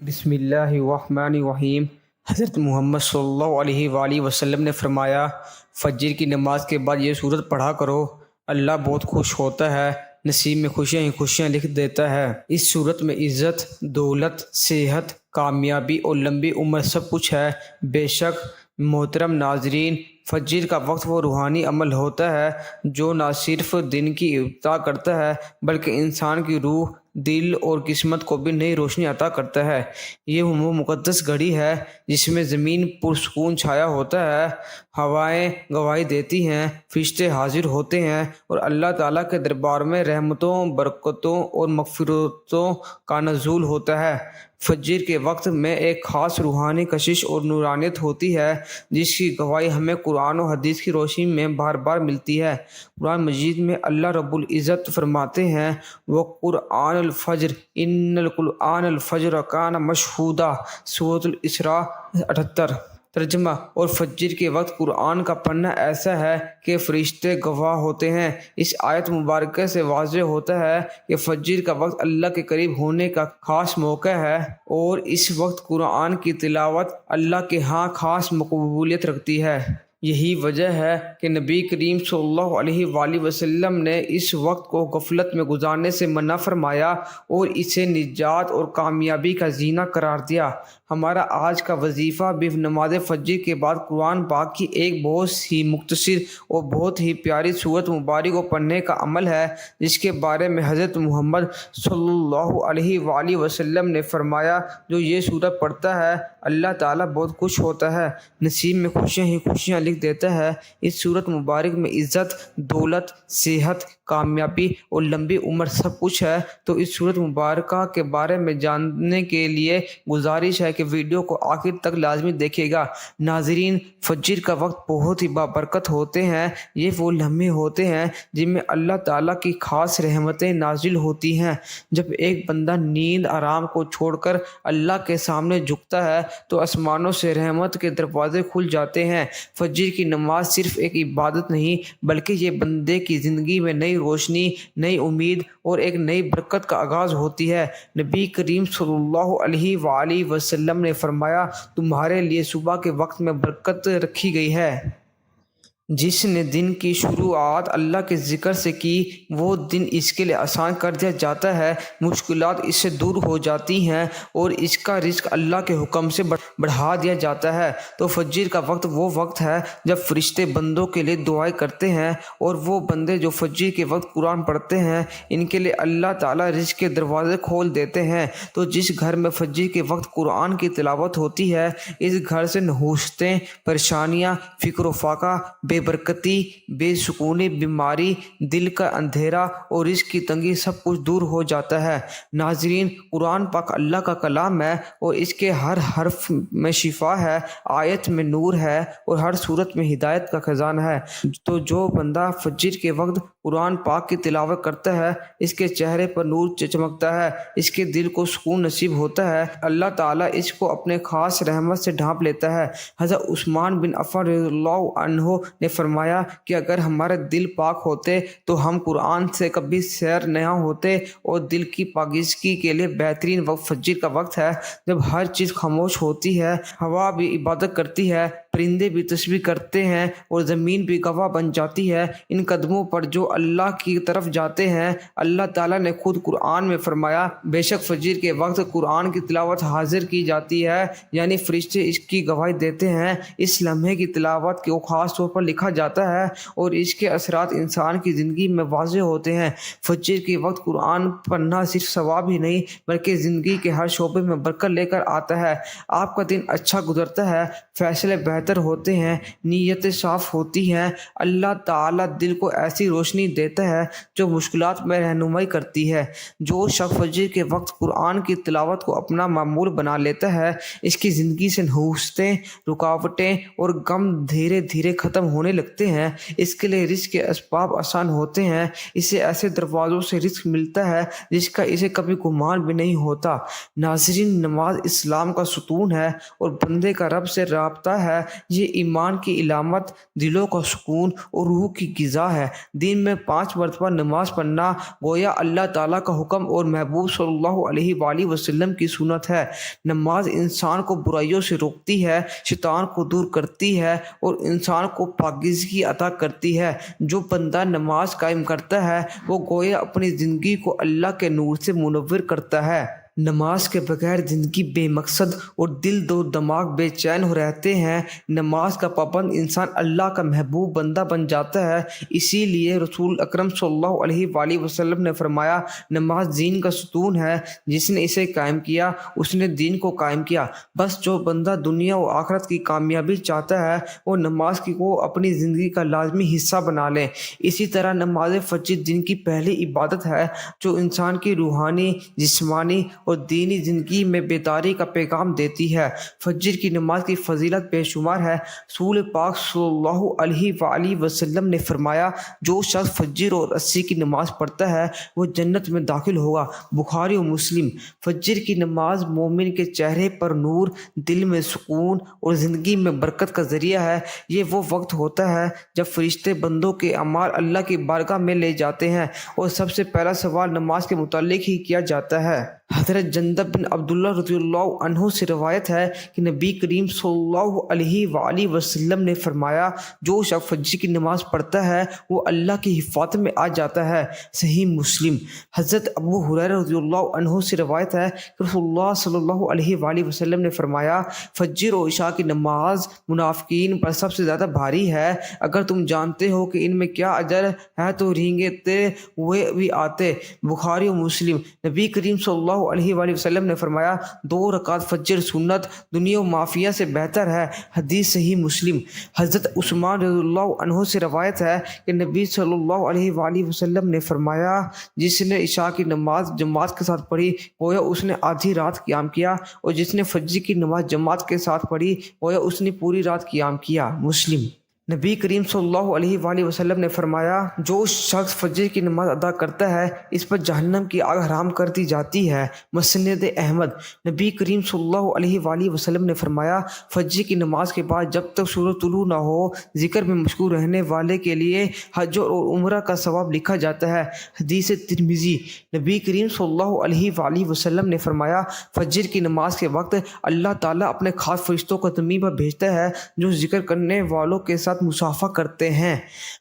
بسم اللہ الرحمن الرحیم۔ حضرت محمد صلی اللہ علیہ وآلہ وسلم نے فرمایا، فجر کی نماز کے بعد یہ سورت پڑھا کرو، اللہ بہت خوش ہوتا ہے، نصیب میں خوشیاں ہی خوشیاں لکھ دیتا ہے۔ اس سورت میں عزت، دولت، صحت، کامیابی اور لمبی عمر سب کچھ ہے۔ بے شک محترم ناظرین، فجر کا وقت وہ روحانی عمل ہوتا ہے جو نہ صرف دن کی ابتدا کرتا ہے بلکہ انسان کی روح، دل اور قسمت کو بھی نئی روشنی عطا کرتا ہے۔ یہ وہ مقدس گھڑی ہے جس میں زمین پرسکون چھایا ہوتا ہے، ہوائیں گواہی دیتی ہیں، فرشتے حاضر ہوتے ہیں اور اللہ تعالیٰ کے دربار میں رحمتوں، برکتوں اور مغفرتوں کا نزول ہوتا ہے۔ فجر کے وقت میں ایک خاص روحانی کشش اور نورانیت ہوتی ہے جس کی گواہی ہمیں قرآن و حدیث کی روشنی میں بار بار ملتی ہے۔ قرآن مجید میں اللہ رب العزت فرماتے ہیں، وَقُرْآنَ الْفَجْرِ إِنَّ الْقُرْآنَ الْفَجْرَ كَانَ مَشْهُودًا، سورۃ الاسراء 78۔ ترجمہ: اور فجر کے وقت قرآن کا پڑھنا ایسا ہے کہ فرشتے گواہ ہوتے ہیں۔ اس آیت مبارکہ سے واضح ہوتا ہے کہ فجر کا وقت اللہ کے قریب ہونے کا خاص موقع ہے اور اس وقت قرآن کی تلاوت اللہ کے ہاں خاص مقبولیت رکھتی ہے۔ یہی وجہ ہے کہ نبی کریم صلی اللہ علیہ وآلہ وسلم نے اس وقت کو غفلت میں گزارنے سے منع فرمایا اور اسے نجات اور کامیابی کا زینہ قرار دیا۔ ہمارا آج کا وظیفہ بھی نماز فجر کے بعد قرآن پاک کی ایک بہت ہی مختصر اور بہت ہی پیاری سورت مبارک کو پڑھنے کا عمل ہے، جس کے بارے میں حضرت محمد صلی اللہ علیہ وآلہ وسلم نے فرمایا، جو یہ سورت پڑھتا ہے اللہ تعالیٰ بہت خوش ہوتا ہے، نصیب میں خوشیاں ہی خوشیاں لکھ دیتا ہے۔ اس سورت مبارک میں عزت، دولت، صحت، کامیابی اور لمبی عمر سب کچھ ہے۔ تو اس سورت مبارکہ کے بارے میں جاننے کے لیے گزارش ہے کہ ویڈیو کو آخر تک لازمی دیکھیے گا۔ ناظرین، فجر کا وقت بہت ہی بابرکت ہوتے ہیں۔ یہ وہ لمحے ہوتے ہیں جن میں اللہ تعالیٰ کی خاص رحمتیں نازل ہوتی ہیں۔ جب ایک بندہ نیند آرام کو چھوڑ کر اللہ کے سامنے جھکتا ہے تو آسمانوں سے رحمت کے دروازے کھل جاتے ہیں۔ فجر کی نماز صرف ایک عبادت نہیں بلکہ یہ بندے کی زندگی میں نئی روشنی، نئی امید اور ایک نئی برکت کا آغاز ہوتی ہے۔ نبی کریم صلی اللہ علیہ وآلہ وسلم نے فرمایا، تمہارے لیے صبح کے وقت میں برکت رکھی گئی ہے۔ جس نے دن کی شروعات اللہ کے ذکر سے کی وہ دن اس کے لیے آسان کر دیا جاتا ہے، مشکلات اس سے دور ہو جاتی ہیں اور اس کا رزق اللہ کے حکم سے بڑھا دیا جاتا ہے۔ تو فجر کا وقت وہ وقت ہے جب فرشتے بندوں کے لیے دعائیں کرتے ہیں اور وہ بندے جو فجر کے وقت قرآن پڑھتے ہیں ان کے لیے اللہ تعالیٰ رزق کے دروازے کھول دیتے ہیں۔ تو جس گھر میں فجر کے وقت قرآن کی تلاوت ہوتی ہے اس گھر سے نحوستیں، پریشانیاں، فکر و فاقہ، بے برکتی، بے سکونی، بیماری، دل کا اندھیرا اور رزق کی تنگی سب کچھ دور ہو جاتا ہے۔ ناظرین، قرآن پاک اللہ کا کلام ہے اور اس کے ہر حرف میں شفا ہے، آیت میں نور ہے اور ہر صورت میں ہدایت کا خزانہ ہے۔ تو جو بندہ فجر کے وقت قرآن پاک کی تلاوت کرتا ہے اس کے چہرے پر نور چمکتا ہے، اس کے دل کو سکون نصیب ہوتا ہے، اللہ تعالیٰ اس کو اپنے خاص رحمت سے ڈھانپ لیتا ہے۔ حضرت عثمان بن عفان رضی اللہ عنہ نے فرمایا کہ اگر ہمارے دل پاک ہوتے تو ہم قرآن سے کبھی سیر نہ ہوتے، اور دل کی پاکیزگی کے لیے بہترین وقت فجر کا وقت ہے، جب ہر چیز خاموش ہوتی ہے، ہوا بھی عبادت کرتی ہے، پرندے بھی تسبیح کرتے ہیں اور زمین بھی گواہ بن جاتی ہے ان قدموں پر جو اللہ کی طرف جاتے ہیں۔ اللہ تعالیٰ نے خود قرآن میں فرمایا، بے شک فجر کے وقت قرآن کی تلاوت حاضر کی جاتی ہے، یعنی فرشتے اس کی گواہی دیتے ہیں۔ اس لمحے کی تلاوت کو خاص طور پر لکھا جاتا ہے اور اس کے اثرات انسان کی زندگی میں واضح ہوتے ہیں۔ فجر کے وقت قرآن پڑھنا صرف ثواب ہی نہیں بلکہ زندگی کے ہر شعبے میں برکت لے کر آتا ہے۔ آپ کا دن اچھا گزرتا ہے، فیصلے بہتر ہوتے ہیں، نیتیں صاف ہوتی ہیں، اللہ تعالیٰ دل کو ایسی روشنی دیتا ہے جو مشکلات میں رہنمائی کرتی ہے۔ جو شخص فجر کے وقت قرآن کی تلاوت کو اپنا معمول بنا لیتا ہے اس کی زندگی سے نحوستیں، رکاوٹیں اور غم دھیرے دھیرے ختم ہونے لگتے ہیں، اس کے لیے رزق کے اسباب آسان ہوتے ہیں، اسے ایسے دروازوں سے رزق ملتا ہے جس کا اسے کبھی گمان بھی نہیں ہوتا۔ ناظرین، نماز اسلام کا ستون ہے اور بندے کا رب سے رابطہ ہے۔ یہ ایمان کی علامت، دلوں کا سکون اور روح کی غذا ہے۔ دن میں 5 مرتبہ نماز پڑھنا گویا اللہ تعالیٰ کا حکم اور محبوب صلی اللہ علیہ وآلہ وسلم کی سنت ہے۔ نماز انسان کو برائیوں سے روکتی ہے، شیطان کو دور کرتی ہے اور انسان کو پاکیزگی عطا کرتی ہے۔ جو بندہ نماز قائم کرتا ہے وہ گویا اپنی زندگی کو اللہ کے نور سے منور کرتا ہے۔ نماز کے بغیر زندگی بے مقصد اور دل و دماغ بے چین ہو رہتے ہیں۔ نماز کا پابند انسان اللہ کا محبوب بندہ بن جاتا ہے۔ اسی لیے رسول اکرم صلی اللہ علیہ وآلہ وسلم نے فرمایا، نماز دین کا ستون ہے، جس نے اسے قائم کیا اس نے دین کو قائم کیا۔ بس جو بندہ دنیا و آخرت کی کامیابی چاہتا ہے وہ نماز کو اپنی زندگی کا لازمی حصہ بنا لے۔ اسی طرح نماز فجر دن کی پہلی عبادت ہے جو انسان کی روحانی، جسمانی اور دینی زندگی میں بیداری کا پیغام دیتی ہے۔ فجر کی نماز کی فضیلت بے شمار ہے۔ رسول پاک صلی اللہ علیہ وآلہ وسلم نے فرمایا، جو شخص فجر اور عصر کی نماز پڑھتا ہے وہ جنت میں داخل ہوگا۔ بخاری و مسلم۔ فجر کی نماز مومن کے چہرے پر نور، دل میں سکون اور زندگی میں برکت کا ذریعہ ہے۔ یہ وہ وقت ہوتا ہے جب فرشتے بندوں کے اعمال اللہ کی بارگاہ میں لے جاتے ہیں اور سب سے پہلا سوال نماز کے متعلق ہی کیا جاتا ہے۔ حضرت جندب بن عبداللہ رضی اللہ عنہ سے روایت ہے کہ نبی کریم صلی اللہ علیہ وآلہ وسلم نے فرمایا، جو شخص فجر کی نماز پڑھتا ہے وہ اللہ کی حفاظت میں آ جاتا ہے۔ صحیح مسلم۔ حضرت ابو ہریرہ رضی اللہ عنہ سے روایت ہے کہ رسول اللہ صلی اللہ علیہ وآلہ وسلم نے فرمایا، فجر و عشاء کی نماز منافقین پر سب سے زیادہ بھاری ہے۔ اگر تم جانتے ہو کہ ان میں کیا اجر ہے تو رینگتے ہوئے بھی آتے۔ بخاری و مسلم۔ نبی کریم صلی اللہ علیہ وآلہ وسلم نے فرمایا، 2 رکعت فجر سنت دنیا و مافیہ سے بہتر ہے۔ حدیث صحیح مسلم۔ حضرت عثمان رضی اللہ عنہ سے روایت ہے کہ نبی صلی اللہ علیہ وآلہ وسلم نے فرمایا، جس نے عشاء کی نماز جماعت کے ساتھ پڑھی گویا اس نے آدھی رات قیام کیا، اور جس نے فجر کی نماز جماعت کے ساتھ پڑھی گویا اس نے پوری رات قیام کیا۔ مسلم۔ نبی کریم صلی اللہ علیہ وآلہ وسلم نے فرمایا، جو شخص فجر کی نماز ادا کرتا ہے اس پر جہنم کی آگ حرام کر دی جاتی ہے۔ مسند احمد۔ نبی کریم صلی اللہ علیہ وآلہ وسلم نے فرمایا، فجر کی نماز کے بعد جب تک سورج طلوع نہ ہو ذکر میں مشغول رہنے والے کے لیے حج اور عمرہ کا ثواب لکھا جاتا ہے۔ حدیث ترمذی۔ نبی کریم صلی اللہ علیہ وآلہ وسلم نے فرمایا، فجر کی نماز کے وقت اللہ تعالیٰ اپنے خاص فرشتوں کو زمین پر بھیجتا ہے جو ذکر کرنے والوں کے ساتھ مصافحہ کرتے ہیں۔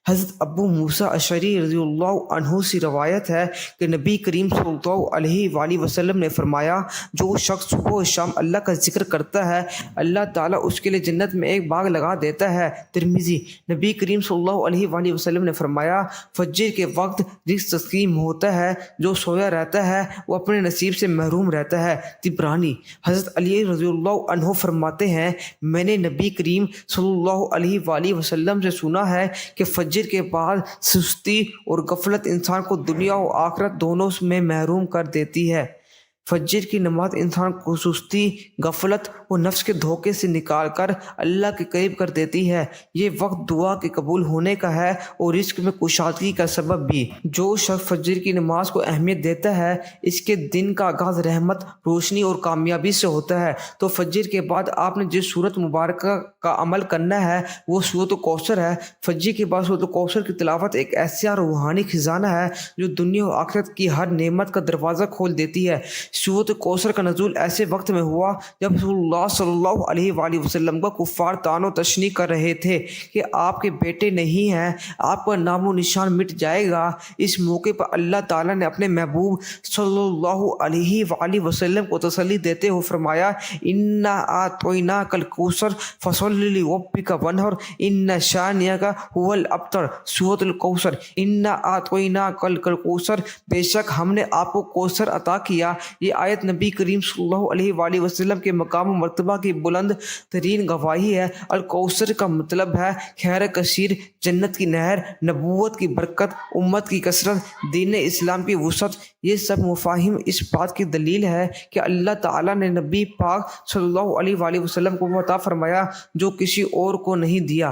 حضرت ابو موسیٰ اشعری رضی اللہ عنہ سے روایت ہے کہ نبی کریم صلی اللہ علیہ وآلہ وسلم نے فرمایا، جو شخص صبح و شام اللہ کا ذکر کرتا ہے اللہ تعالیٰ اس کے لیے جنت میں ایک باغ لگا دیتا ہے۔ ترمذی۔ نبی کریم صلی اللہ علیہ وآلہ وسلم نے فرمایا، فجر کے وقت رزق تقسیم ہوتا ہے، جو سویا رہتا ہے وہ اپنے نصیب سے محروم رہتا ہے۔ طبرانی۔ حضرت علی رضی اللہ عنہ فرماتے ہیں، میں نے نبی کریم صلی اللہ علیہ وآلہ وسلم سے سنا ہے کہ فجر کے بعد سستی اور غفلت انسان کو دنیا و آخرت دونوں میں محروم کر دیتی ہے۔ فجر کی نماز انسان کو سستی، غفلت اور نفس کے دھوکے سے نکال کر اللہ کے قریب کر دیتی ہے۔ یہ وقت دعا کے قبول ہونے کا ہے اور رزق میں کشادگی کا سبب بھی۔ جو شخص فجر کی نماز کو اہمیت دیتا ہے اس کے دن کا آغاز رحمت، روشنی اور کامیابی سے ہوتا ہے۔ تو فجر کے بعد آپ نے جس سورت مبارکہ کا عمل کرنا ہے وہ سورت کوثر ہے۔ فجر کے بعد سورت کوثر کی تلاوت ایک ایسا روحانی خزانہ ہے جو دنیا و آخرت کی ہر نعمت کا دروازہ کھول دیتی ہے۔ سورت کوثر کا نزول ایسے وقت میں ہوا جب رسول اللہ صلی اللہ علیہ وآلہ وسلم کا کفار طعن و تشنیع کر رہے تھے کہ آپ کے بیٹے نہیں ہیں، آپ کا نام و نشان مٹ جائے گا۔ اس موقع پر اللہ تعالیٰ نے اپنے محبوب صلی اللہ علیہ وآلہ وسلم کو تسلی دیتے ہوئے فرمایا، اِنَّا أَعْطَيْنَاكَ الْكَوْثَرَ فَصَلِّ لِرَبِّكَ وَانْحَرْ إِنَّ شَانِئَكَ هُوَ الْأَبْتَرُ۔ سورۃ الکوثر۔ اِنَّا أَعْطَيْنَاكَ الْكَوْثَرَ، بے شک ہم نے آپ کو کوثر عطا کیا۔ یہ آیت نبی کریم صلی اللہ علیہ وآلہ وسلم کے مقام و مرتبہ کی بلند ترین گواہی ہے۔ الکوثر کا مطلب ہے خیر کثیر، جنت کی نہر، نبوت کی برکت، امت کی کثرت، دین اسلام کی وسعت۔ یہ سب مفاہیم اس بات کی دلیل ہے کہ اللہ تعالیٰ نے نبی پاک صلی اللہ علیہ وآلہ وسلم کو عطا فرمایا جو کسی اور کو نہیں دیا۔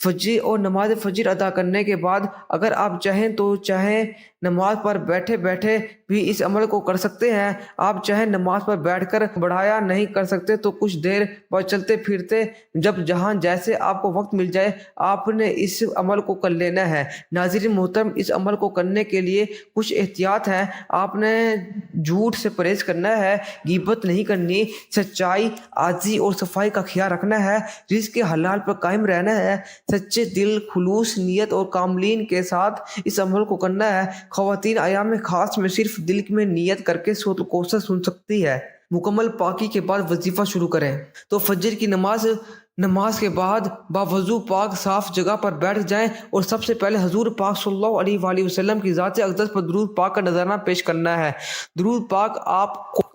فجر اور نماز فجر ادا کرنے کے بعد اگر آپ چاہیں تو نماز پر بیٹھے بیٹھے بھی اس عمل کو کر سکتے ہیں۔ آپ چاہیں نماز پر بیٹھ کر بڑھایا نہیں کر سکتے تو کچھ دیر بعد چلتے پھرتے جب جہاں جیسے آپ کو وقت مل جائے آپ نے اس عمل کو کر لینا ہے۔ ناظرین محترم، اس عمل کو کرنے کے لیے کچھ احتیاط ہیں۔ آپ نے جھوٹ سے پرہیز کرنا ہے، غیبت نہیں کرنی، سچائی، عاجزی اور صفائی کا خیال رکھنا ہے، رزق کے حلال پر قائم رہنا ہے، سچے دل، خلوص نیت اور کاملین کے ساتھ اس عمل کو کرنا ہے۔ خواتین ایام خاص میں صرف دل میں نیت کر کے سورۃ الکوثر سن سکتی ہے۔ مکمل پاکی کے بعد وظیفہ شروع کریں تو فجر کی نماز کے بعد باوضو پاک صاف جگہ پر بیٹھ جائیں اور سب سے پہلے حضور پاک صلی اللہ علیہ وآلہ وسلم کی ذات اقدس پر درود پاک کا نذرانہ پیش کرنا ہے۔ درود پاک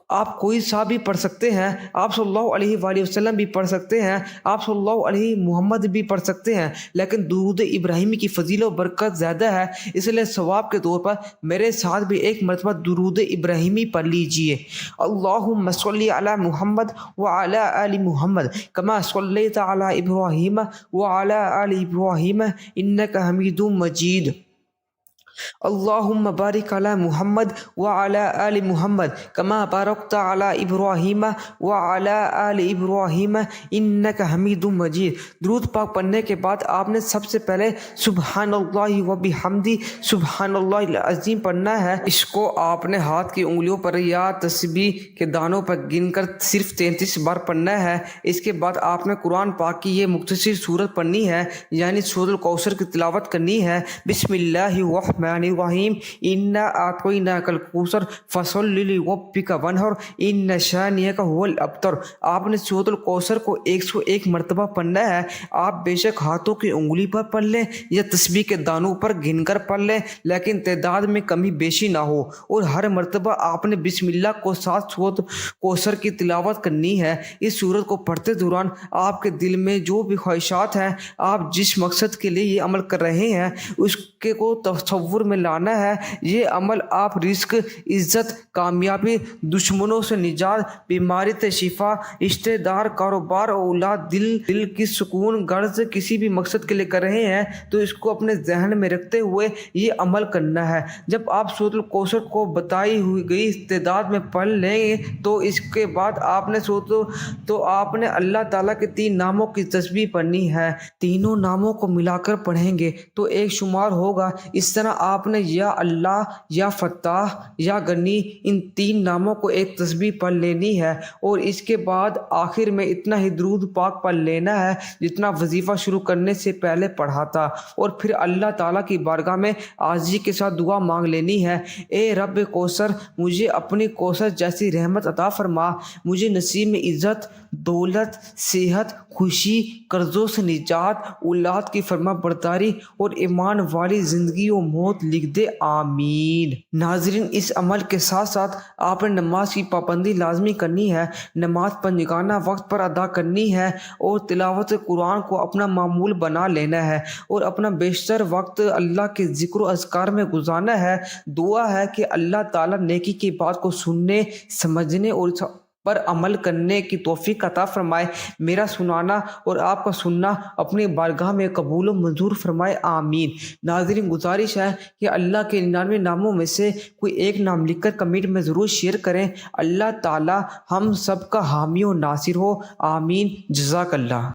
آپ کوئی سا بھی پڑھ سکتے ہیں، آپ صلی اللہ علیہ وآلہ وسلم بھی پڑھ سکتے ہیں، آپ صلی اللہ علیہ محمد بھی پڑھ سکتے ہیں، لیکن درود ابراہیمی کی فضیلت و برکت زیادہ ہے، اس لیے ثواب کے طور پر میرے ساتھ بھی ایک مرتبہ درود ابراہیمی پڑھ لیجئے۔ اللہم صلی علی محمد وعلی آل محمد کما صلیت علی ابراہیم وعلی آل ابراہیم انک حمید مجید۔ اللہم بارک علی محمد وعلی آل محمد کما بارکت علی ابراہیم وعلی آل ابراہیم انک حمید مجید۔ درود پاک پڑھنے کے بعد آپ نے سب سے پہلے سبحان اللہ وبحمدہ سبحان اللہ العظیم پڑھنا ہے۔ اس کو آپ نے ہاتھ کی انگلیوں پر یا تسبیح کے دانوں پر گن کر صرف 33 بار پڑھنا ہے۔ اس کے بعد آپ نے قرآن پاک کی یہ مختصر سورت پڑھنی ہے، یعنی سورۃ الکوثر کی تلاوت کرنی ہے۔ بسم اللہ الرحمن الرحیم انا اعطیناک الکوثر فصل لربک وانحر ان شانئک ھو الابتر۔ آپ نے سورۃ الکوثر کو 101 مرتبہ پڑھنا ہے۔ آپ بے شک ہاتھوں کی انگلی پر پڑھ لیں یا تسبیح کے دانوں پر گن کر پڑھ لیں، لیکن تعداد میں کمی بیشی نہ ہو، اور ہر مرتبہ آپ نے بسم اللہ کو ساتھ سورۃ کوثر کی تلاوت کرنی ہے۔ اس سورت کو پڑھتے دوران آپ کے دل میں جو بھی خواہشات ہیں، آپ جس مقصد کے لیے یہ عمل کر رہے ہیں اس کے کو تصور میں لانا ہے۔ یہ عمل آپ رزق، عزت، کامیابی، دشمنوں سے نجات، بیماری سے شفا، رشتہ دار، کاروبار، اولاد، دل کی سکون، غرض کسی بھی مقصد کے لیے کر رہے ہیں تو اس کو اپنے ذہن میں رکھتے ہوئے یہ عمل کرنا ہے۔ جب آپ سورۃ الکوثر کو بتائی ہوئی گئی تعداد میں پڑھ لیں تو اس کے بعد آپ نے اللہ تعالیٰ کے 3 ناموں کی تسبیح پڑھنی ہے۔ تینوں ناموں کو ملا کر پڑھیں گے تو ایک شمار ہوگا۔ اس طرح آپ نے یا اللہ، یا فتاح، یا غنی، ان 3 ناموں کو ایک تسبیح پڑھ لینی ہے، اور اس کے بعد آخر میں اتنا ہی درود پاک پڑھ لینا ہے جتنا وظیفہ شروع کرنے سے پہلے پڑھا تھا، اور پھر اللہ تعالیٰ کی بارگاہ میں عاجزی کے ساتھ دعا مانگ لینی ہے۔ اے رب کوثر، مجھے اپنی کوثر جیسی رحمت عطا فرما، مجھے نصیب میں عزت، دولت، صحت، خوشی، قرضوں سے نجات، اولاد کی فرما برداری اور ایمان والی زندگی و موت لکھ دے، آمین۔ ناظرین، اس عمل کے ساتھ ساتھ آپ نے نماز کی پابندی لازمی کرنی ہے، نماز پنجگانہ وقت پر ادا کرنی ہے، اور تلاوت قرآن کو اپنا معمول بنا لینا ہے، اور اپنا بیشتر وقت اللہ کے ذکر و اذکار میں گزارنا ہے۔ دعا ہے کہ اللہ تعالیٰ نیکی کی بات کو سننے، سمجھنے اور پر عمل کرنے کی توفیق عطا فرمائے۔ میرا سنانا اور آپ کا سننا اپنی بارگاہ میں قبول و منظور فرمائے، آمین۔ ناظرین، گزارش ہے کہ اللہ کے 99 ناموں میں سے کوئی ایک نام لکھ کر کمنٹ میں ضرور شیئر کریں۔ اللہ تعالی ہم سب کا حامی و ناصر ہو، آمین۔ جزاک اللہ۔